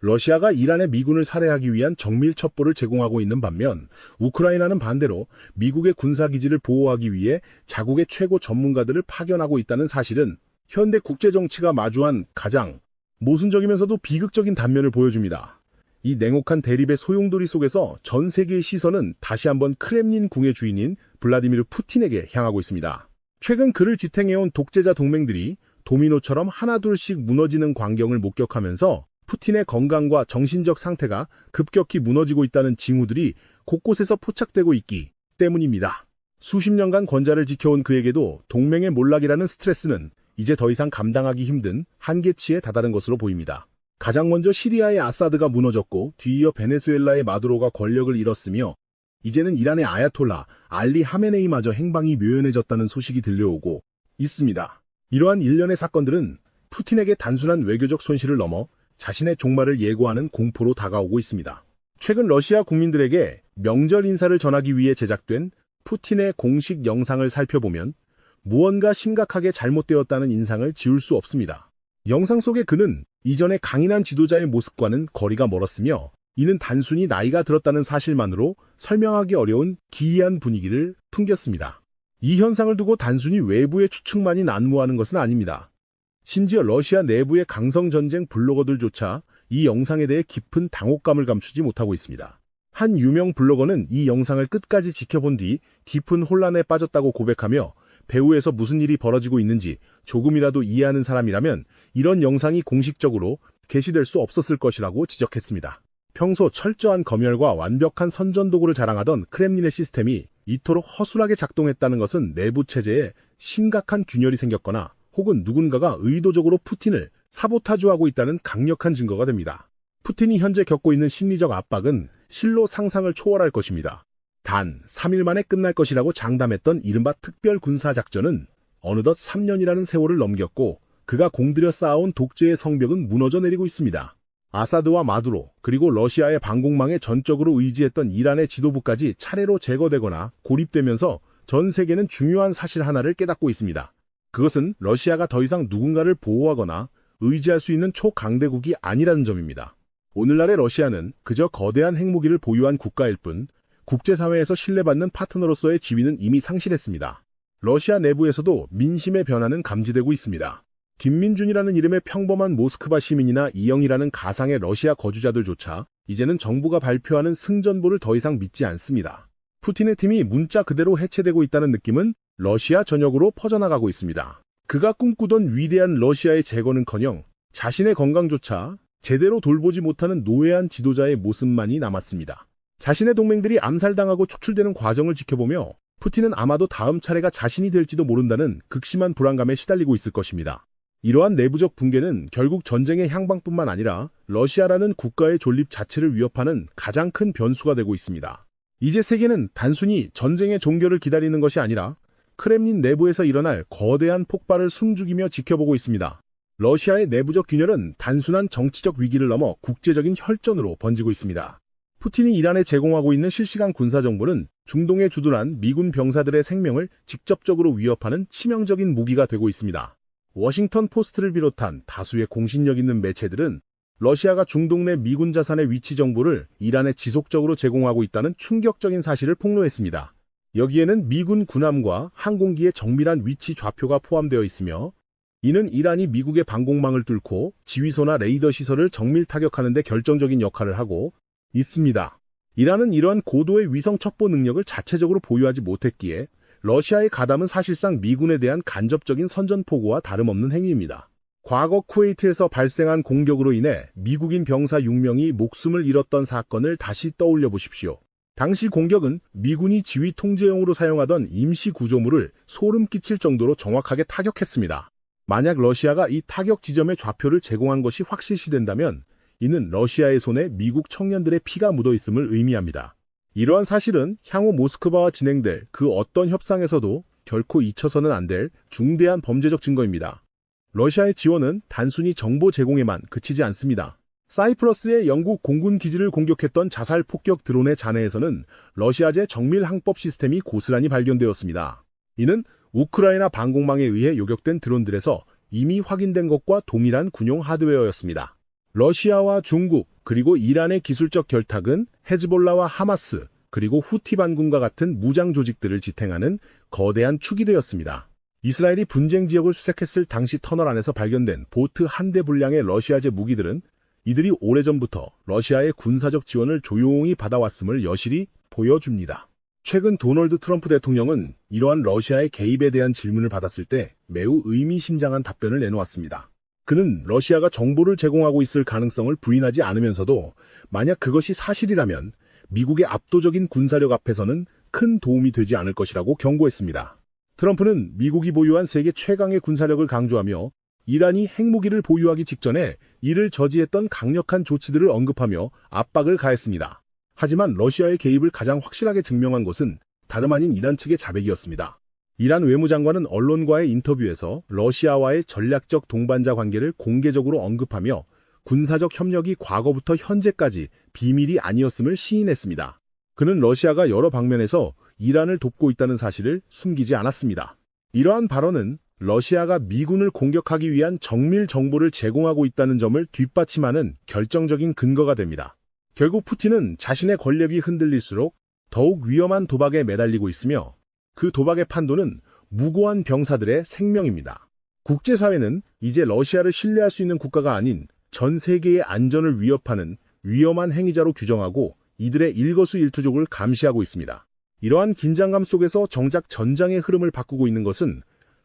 러시아가 이란의 미군을 살해하기 위한 정밀 첩보를 제공하고 있는 반면 우크라이나는 반대로 미국의 군사기지를 보호하기 위해 자국의 최고 전문가들을 파견하고 있다는 사실은 현대 국제정치가 마주한 가장 모순적이면서도 비극적인 단면을 보여줍니다. 이 냉혹한 대립의 소용돌이 속에서 전 세계의 시선은 다시 한번 크렘린 궁의 주인인 블라디미르 푸틴에게 향하고 있습니다. 최근 그를 지탱해온 독재자 동맹들이 도미노처럼 하나둘씩 무너지는 광경을 목격하면서 푸틴의 건강과 정신적 상태가 급격히 무너지고 있다는 징후들이 곳곳에서 포착되고 있기 때문입니다. 수십 년간 권좌를 지켜온 그에게도 동맹의 몰락이라는 스트레스는 이제 더 이상 감당하기 힘든 한계치에 다다른 것으로 보입니다. 가장 먼저 시리아의 아사드가 무너졌고 뒤이어 베네수엘라의 마두로가 권력을 잃었으며 이제는 이란의 아야톨라 알리 하메네이마저 행방이 묘연해졌다는 소식이 들려오고 있습니다. 이러한 일련의 사건들은 푸틴에게 단순한 외교적 손실을 넘어 자신의 종말을 예고하는 공포로 다가오고 있습니다. 최근 러시아 국민들에게 명절 인사를 전하기 위해 제작된 푸틴의 공식 영상을 살펴보면 무언가 심각하게 잘못되었다는 인상을 지울 수 없습니다. 영상 속의 그는 이전의 강인한 지도자의 모습과는 거리가 멀었으며 이는 단순히 나이가 들었다는 사실만으로 설명하기 어려운 기이한 분위기를 풍겼습니다. 이 현상을 두고 단순히 외부의 추측만이 난무하는 것은 아닙니다. 심지어 러시아 내부의 강성전쟁 블로거들조차 이 영상에 대해 깊은 당혹감을 감추지 못하고 있습니다. 한 유명 블로거는 이 영상을 끝까지 지켜본 뒤 깊은 혼란에 빠졌다고 고백하며 배후에서 무슨 일이 벌어지고 있는지 조금이라도 이해하는 사람이라면 이런 영상이 공식적으로 게시될 수 없었을 것이라고 지적했습니다. 평소 철저한 검열과 완벽한 선전도구를 자랑하던 크렘린의 시스템이 이토록 허술하게 작동했다는 것은 내부 체제에 심각한 균열이 생겼거나 혹은 누군가가 의도적으로 푸틴을 사보타주하고 있다는 강력한 증거가 됩니다. 푸틴이 현재 겪고 있는 심리적 압박은 실로 상상을 초월할 것입니다. 단 3일 만에 끝날 것이라고 장담했던 이른바 특별군사작전은 어느덧 3년이라는 세월을 넘겼고 그가 공들여 쌓아온 독재의 성벽은 무너져 내리고 있습니다. 아사드와 마두로 그리고 러시아의 방공망에 전적으로 의지했던 이란의 지도부까지 차례로 제거되거나 고립되면서 전 세계는 중요한 사실 하나를 깨닫고 있습니다. 그것은 러시아가 더 이상 누군가를 보호하거나 의지할 수 있는 초강대국이 아니라는 점입니다. 오늘날의 러시아는 그저 거대한 핵무기를 보유한 국가일 뿐 국제사회에서 신뢰받는 파트너로서의 지위는 이미 상실했습니다. 러시아 내부에서도 민심의 변화는 감지되고 있습니다. 김민준이라는 이름의 평범한 모스크바 시민이나 이영이라는 가상의 러시아 거주자들조차 이제는 정부가 발표하는 승전보를 더 이상 믿지 않습니다. 푸틴의 팀이 문자 그대로 해체되고 있다는 느낌은 러시아 전역으로 퍼져나가고 있습니다. 그가 꿈꾸던 위대한 러시아의 재건은커녕 자신의 건강조차 제대로 돌보지 못하는 노예한 지도자의 모습만이 남았습니다. 자신의 동맹들이 암살당하고 축출되는 과정을 지켜보며 푸틴은 아마도 다음 차례가 자신이 될지도 모른다는 극심한 불안감에 시달리고 있을 것입니다. 이러한 내부적 붕괴는 결국 전쟁의 향방뿐만 아니라 러시아라는 국가의 존립 자체를 위협하는 가장 큰 변수가 되고 있습니다. 이제 세계는 단순히 전쟁의 종결을 기다리는 것이 아니라 크렘린 내부에서 일어날 거대한 폭발을 숨죽이며 지켜보고 있습니다. 러시아의 내부적 균열은 단순한 정치적 위기를 넘어 국제적인 혈전으로 번지고 있습니다. 푸틴이 이란에 제공하고 있는 실시간 군사정보는 중동에 주둔한 미군 병사들의 생명을 직접적으로 위협하는 치명적인 무기가 되고 있습니다. 워싱턴 포스트를 비롯한 다수의 공신력 있는 매체들은 러시아가 중동 내 미군 자산의 위치 정보를 이란에 지속적으로 제공하고 있다는 충격적인 사실을 폭로했습니다. 여기에는 미군 군함과 항공기의 정밀한 위치 좌표가 포함되어 있으며 이는 이란이 미국의 방공망을 뚫고 지휘소나 레이더 시설을 정밀 타격하는 데 결정적인 역할을 하고 있습니다. 이란은 이러한 고도의 위성 첩보 능력을 자체적으로 보유하지 못했기에 러시아의 가담은 사실상 미군에 대한 간접적인 선전포고와 다름없는 행위입니다. 과거 쿠웨이트에서 발생한 공격으로 인해 미국인 병사 6명이 목숨을 잃었던 사건을 다시 떠올려 보십시오. 당시 공격은 미군이 지휘 통제용으로 사용하던 임시 구조물을 소름 끼칠 정도로 정확하게 타격했습니다. 만약 러시아가 이 타격 지점의 좌표를 제공한 것이 확실시된다면 이는 러시아의 손에 미국 청년들의 피가 묻어 있음을 의미합니다. 이러한 사실은 향후 모스크바와 진행될 그 어떤 협상에서도 결코 잊혀서는 안 될 중대한 범죄적 증거입니다. 러시아의 지원은 단순히 정보 제공에만 그치지 않습니다. 사이프러스의 영국 공군 기지를 공격했던 자살 폭격 드론의 잔해에서는 러시아제 정밀 항법 시스템이 고스란히 발견되었습니다. 이는 우크라이나 방공망에 의해 요격된 드론들에서 이미 확인된 것과 동일한 군용 하드웨어였습니다. 러시아와 중국, 그리고 이란의 기술적 결탁은 헤즈볼라와 하마스, 그리고 후티 반군과 같은 무장 조직들을 지탱하는 거대한 축이 되었습니다. 이스라엘이 분쟁 지역을 수색했을 당시 터널 안에서 발견된 보트 한 대 분량의 러시아제 무기들은 이들이 오래전부터 러시아의 군사적 지원을 조용히 받아왔음을 여실히 보여줍니다. 최근 도널드 트럼프 대통령은 이러한 러시아의 개입에 대한 질문을 받았을 때 매우 의미심장한 답변을 내놓았습니다. 그는 러시아가 정보를 제공하고 있을 가능성을 부인하지 않으면서도 만약 그것이 사실이라면 미국의 압도적인 군사력 앞에서는 큰 도움이 되지 않을 것이라고 경고했습니다. 트럼프는 미국이 보유한 세계 최강의 군사력을 강조하며 이란이 핵무기를 보유하기 직전에 이를 저지했던 강력한 조치들을 언급하며 압박을 가했습니다. 하지만 러시아의 개입을 가장 확실하게 증명한 것은 다름 아닌 이란 측의 자백이었습니다. 이란 외무장관은 언론과의 인터뷰에서 러시아와의 전략적 동반자 관계를 공개적으로 언급하며 군사적 협력이 과거부터 현재까지 비밀이 아니었음을 시인했습니다. 그는 러시아가 여러 방면에서 이란을 돕고 있다는 사실을 숨기지 않았습니다. 이러한 발언은 러시아가 미군을 공격하기 위한 정밀 정보를 제공하고 있다는 점을 뒷받침하는 결정적인 근거가 됩니다. 결국 푸틴은 자신의 권력이 흔들릴수록 더욱 위험한 도박에 매달리고 있으며 그 도박의 판도는 무고한 병사들의 생명입니다. 국제사회는 이제 러시아를 신뢰할 수 있는 국가가 아닌 전 세계의 안전을 위협하는 위험한 행위자로 규정하고 이들의 일거수일투족을 감시하고 있습니다. 이러한 긴장감 속에서 정작 전장의 흐름을 바꾸고 있는 것은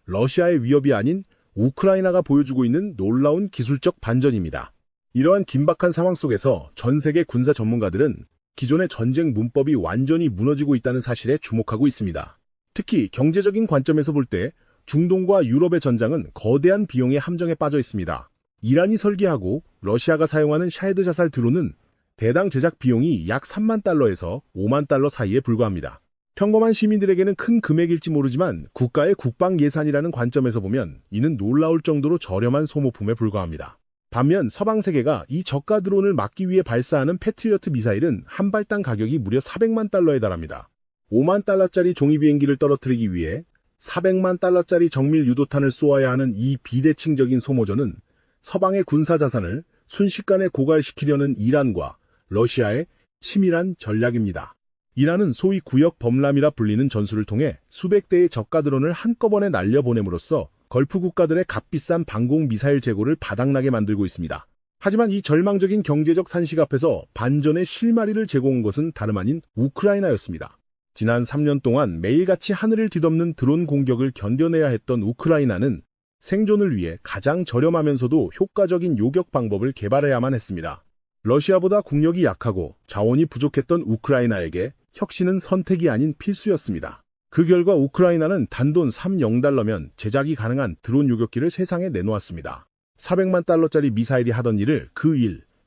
러시아의 위협이 아닌 우크라이나가 보여주고 있는 놀라운 기술적 반전입니다. 이러한 긴박한 상황 속에서 전 세계 군사 전문가들은 기존의 전쟁 문법이 완전히 무너지고 있다는 사실에 주목하고 있습니다. 특히 경제적인 관점에서 볼 때 중동과 유럽의 전장은 거대한 비용의 함정에 빠져 있습니다. 이란이 설계하고 러시아가 사용하는 샤헤드 자살 드론은 대당 제작 비용이 약 3만 달러에서 5만 달러 사이에 불과합니다. 평범한 시민들에게는 큰 금액일지 모르지만 국가의 국방 예산이라는 관점에서 보면 이는 놀라울 정도로 저렴한 소모품에 불과합니다. 반면 서방 세계가 이 저가 드론을 막기 위해 발사하는 패트리어트 미사일은 한 발당 가격이 무려 400만 달러에 달합니다. 5만 달러짜리 종이 비행기를 떨어뜨리기 위해 400만 달러짜리 정밀 유도탄을 쏘아야 하는 이 비대칭적인 소모전은 서방의 군사 자산을 순식간에 고갈시키려는 이란과 러시아의 치밀한 전략입니다. 이란은 소위 구역 범람이라 불리는 전술을 통해 수백 대의 저가 드론을 한꺼번에 날려보냄으로써 걸프 국가들의 값비싼 방공 미사일 재고를 바닥나게 만들고 있습니다. 하지만 이 절망적인 경제적 산식 앞에서 반전의 실마리를 제공한 것은 다름 아닌 우크라이나였습니다. 지난 3년 동안 매일같이 하늘을 뒤덮는 드론 공격을 견뎌내야 했던 우크라이나는 생존을 위해 가장 저렴하면서도 효과적인 요격 방법을 개발해야만 했습니다. 러시아보다 국력이 약하고 자원이 부족했던 우크라이나에게 혁신은 선택이 아닌 필수였습니다. 그 결과 우크라이나는 단돈 30달러면 제작이 가능한 드론 요격기를 세상에 내놓았습니다. 400만 달러짜리 미사일이 하던 일을 그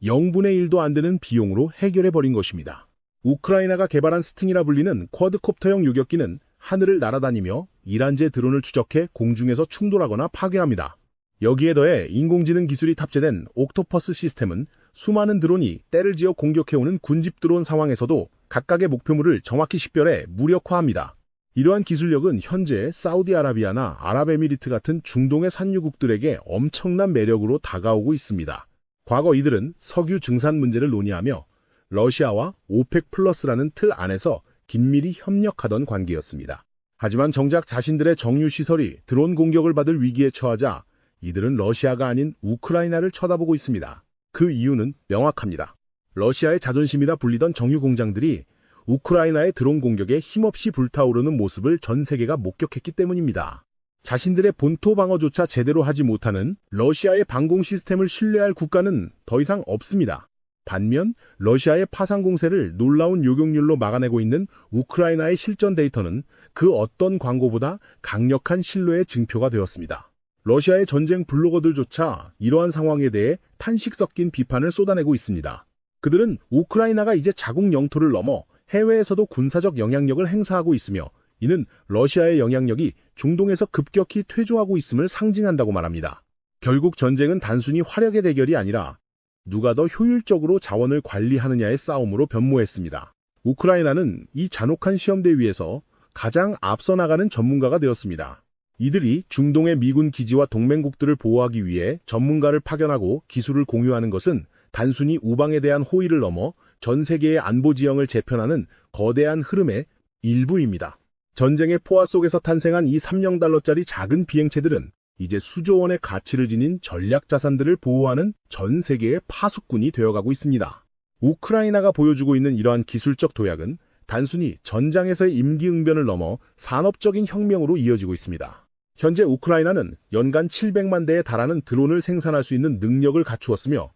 0분의 1도 안 되는 비용으로 해결해버린 것입니다. 우크라이나가 개발한 스팅이라 불리는 쿼드콥터형 요격기는 하늘을 날아다니며 이란제 드론을 추적해 공중에서 충돌하거나 파괴합니다. 여기에 더해 인공지능 기술이 탑재된 옥토퍼스 시스템은 수많은 드론이 때를 지어 공격해오는 군집 드론 상황에서도 각각의 목표물을 정확히 식별해 무력화합니다. 이러한 기술력은 현재 사우디아라비아나 아랍에미리트 같은 중동의 산유국들에게 엄청난 매력으로 다가오고 있습니다. 과거 이들은 석유 증산 문제를 논의하며 러시아와 오펙 플러스라는 틀 안에서 긴밀히 협력하던 관계였습니다. 하지만 정작 자신들의 정유시설이 드론 공격을 받을 위기에 처하자 이들은 러시아가 아닌 우크라이나를 쳐다보고 있습니다. 그 이유는 명확합니다. 러시아의 자존심이라 불리던 정유 공장들이 우크라이나의 드론 공격에 힘없이 불타오르는 모습을 전 세계가 목격했기 때문입니다. 자신들의 본토 방어조차 제대로 하지 못하는 러시아의 방공 시스템을 신뢰할 국가는 더 이상 없습니다. 반면 러시아의 파상 공세를 놀라운 요격률로 막아내고 있는 우크라이나의 실전 데이터는 그 어떤 광고보다 강력한 신뢰의 증표가 되었습니다. 러시아의 전쟁 블로거들조차 이러한 상황에 대해 탄식 섞인 비판을 쏟아내고 있습니다. 그들은 우크라이나가 이제 자국 영토를 넘어 해외에서도 군사적 영향력을 행사하고 있으며 이는 러시아의 영향력이 중동에서 급격히 퇴조하고 있음을 상징한다고 말합니다. 결국 전쟁은 단순히 화력의 대결이 아니라 누가 더 효율적으로 자원을 관리하느냐의 싸움으로 변모했습니다. 우크라이나는 이 잔혹한 시험대 위에서 가장 앞서 나가는 전문가가 되었습니다. 이들이 중동의 미군 기지와 동맹국들을 보호하기 위해 전문가를 파견하고 기술을 공유하는 것은 단순히 우방에 대한 호의를 넘어 전 세계의 안보 지형을 재편하는 거대한 흐름의 일부입니다. 전쟁의 포화 속에서 탄생한 이 3,000달러짜리 작은 비행체들은 이제 수조 원의 가치를 지닌 전략 자산들을 보호하는 전 세계의 파수꾼이 되어가고 있습니다. 우크라이나가 보여주고 있는 이러한 기술적 도약은 단순히 전장에서의 임기응변을 넘어 산업적인 혁명으로 이어지고 있습니다. 현재 우크라이나는 연간 700만 대에 달하는 드론을 생산할 수 있는 능력을 갖추었으며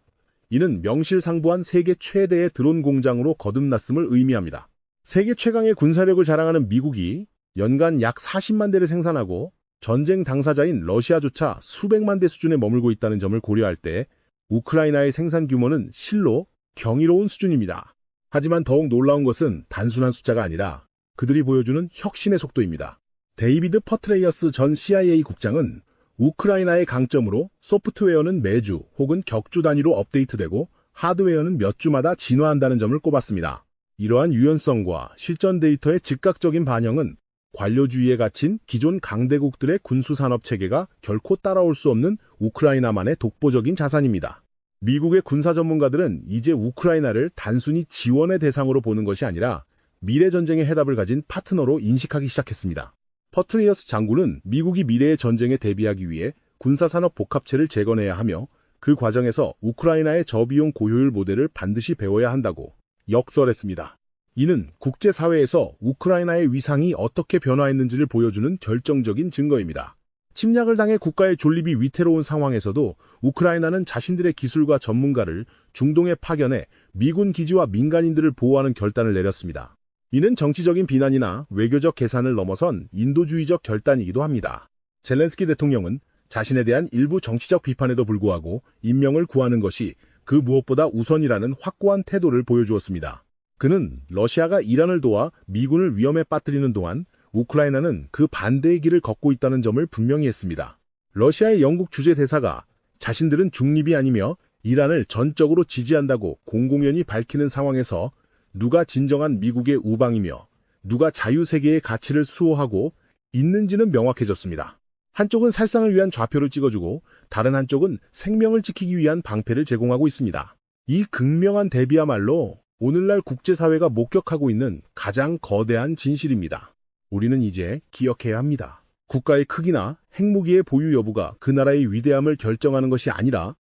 이는 명실상부한 세계 최대의 드론 공장으로 거듭났음을 의미합니다. 세계 최강의 군사력을 자랑하는 미국이 연간 약 40만 대를 생산하고 전쟁 당사자인 러시아조차 수백만 대 수준에 머물고 있다는 점을 고려할 때 우크라이나의 생산 규모는 실로 경이로운 수준입니다. 하지만 더욱 놀라운 것은 단순한 숫자가 아니라 그들이 보여주는 혁신의 속도입니다. 데이비드 퍼트레이어스 전 CIA 국장은 우크라이나의 강점으로 소프트웨어는 매주 혹은 격주 단위로 업데이트되고 하드웨어는 몇 주마다 진화한다는 점을 꼽았습니다. 이러한 유연성과 실전 데이터의 즉각적인 반영은 관료주의에 갇힌 기존 강대국들의 군수산업 체계가 결코 따라올 수 없는 우크라이나만의 독보적인 자산입니다. 미국의 군사 전문가들은 이제 우크라이나를 단순히 지원의 대상으로 보는 것이 아니라 미래 전쟁의 해답을 가진 파트너로 인식하기 시작했습니다. 퍼트리어스 장군은 미국이 미래의 전쟁에 대비하기 위해 군사산업 복합체를 재건해야 하며 그 과정에서 우크라이나의 저비용 고효율 모델을 반드시 배워야 한다고 역설했습니다. 이는 국제사회에서 우크라이나의 위상이 어떻게 변화했는지를 보여주는 결정적인 증거입니다. 침략을 당해 국가의 존립이 위태로운 상황에서도 우크라이나는 자신들의 기술과 전문가를 중동에 파견해 미군 기지와 민간인들을 보호하는 결단을 내렸습니다. 이는 정치적인 비난이나 외교적 계산을 넘어선 인도주의적 결단이기도 합니다. 젤렌스키 대통령은 자신에 대한 일부 정치적 비판에도 불구하고 임명을 구하는 것이 그 무엇보다 우선이라는 확고한 태도를 보여주었습니다. 그는 러시아가 이란을 도와 미군을 위험에 빠뜨리는 동안 우크라이나는 그 반대의 길을 걷고 있다는 점을 분명히 했습니다. 러시아의 영국 주재 대사가 자신들은 중립이 아니며 이란을 전적으로 지지한다고 공공연히 밝히는 상황에서 누가 진정한 미국의 우방이며 누가 자유세계의 가치를 수호하고 있는지는 명확해졌습니다. 한쪽은 살상을 위한 좌표를 찍어주고 다른 한쪽은 생명을 지키기 위한 방패를 제공하고 있습니다. 이 극명한 대비야말로 오늘날 국제사회가 목격하고 있는 가장 거대한 진실입니다. 우리는 이제 기억해야 합니다. 국가의 크기나 핵무기의 보유 여부가 그 나라의 위대함을 결정하는 것이 아니라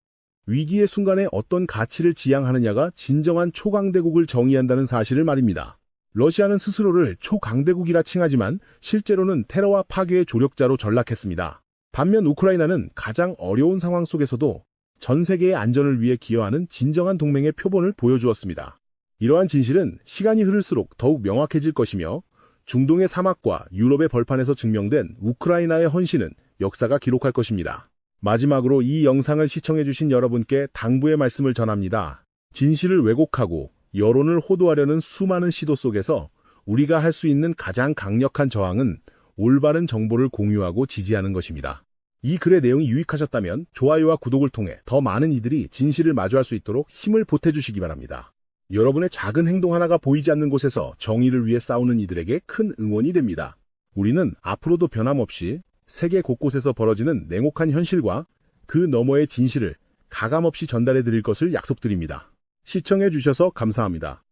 위기의 순간에 어떤 가치를 지향하느냐가 진정한 초강대국을 정의한다는 사실을 말입니다. 러시아는 스스로를 초강대국이라 칭하지만 실제로는 테러와 파괴의 조력자로 전락했습니다. 반면 우크라이나는 가장 어려운 상황 속에서도 전 세계의 안전을 위해 기여하는 진정한 동맹의 표본을 보여주었습니다. 이러한 진실은 시간이 흐를수록 더욱 명확해질 것이며 중동의 사막과 유럽의 벌판에서 증명된 우크라이나의 헌신은 역사가 기록할 것입니다. 마지막으로 이 영상을 시청해주신 여러분께 당부의 말씀을 전합니다. 진실을 왜곡하고 여론을 호도하려는 수많은 시도 속에서 우리가 할 수 있는 가장 강력한 저항은 올바른 정보를 공유하고 지지하는 것입니다. 이 글의 내용이 유익하셨다면 좋아요와 구독을 통해 더 많은 이들이 진실을 마주할 수 있도록 힘을 보태주시기 바랍니다. 여러분의 작은 행동 하나가 보이지 않는 곳에서 정의를 위해 싸우는 이들에게 큰 응원이 됩니다. 우리는 앞으로도 변함없이 세계 곳곳에서 벌어지는 냉혹한 현실과 그 너머의 진실을 가감없이 전달해 드릴 것을 약속드립니다. 시청해 주셔서 감사합니다.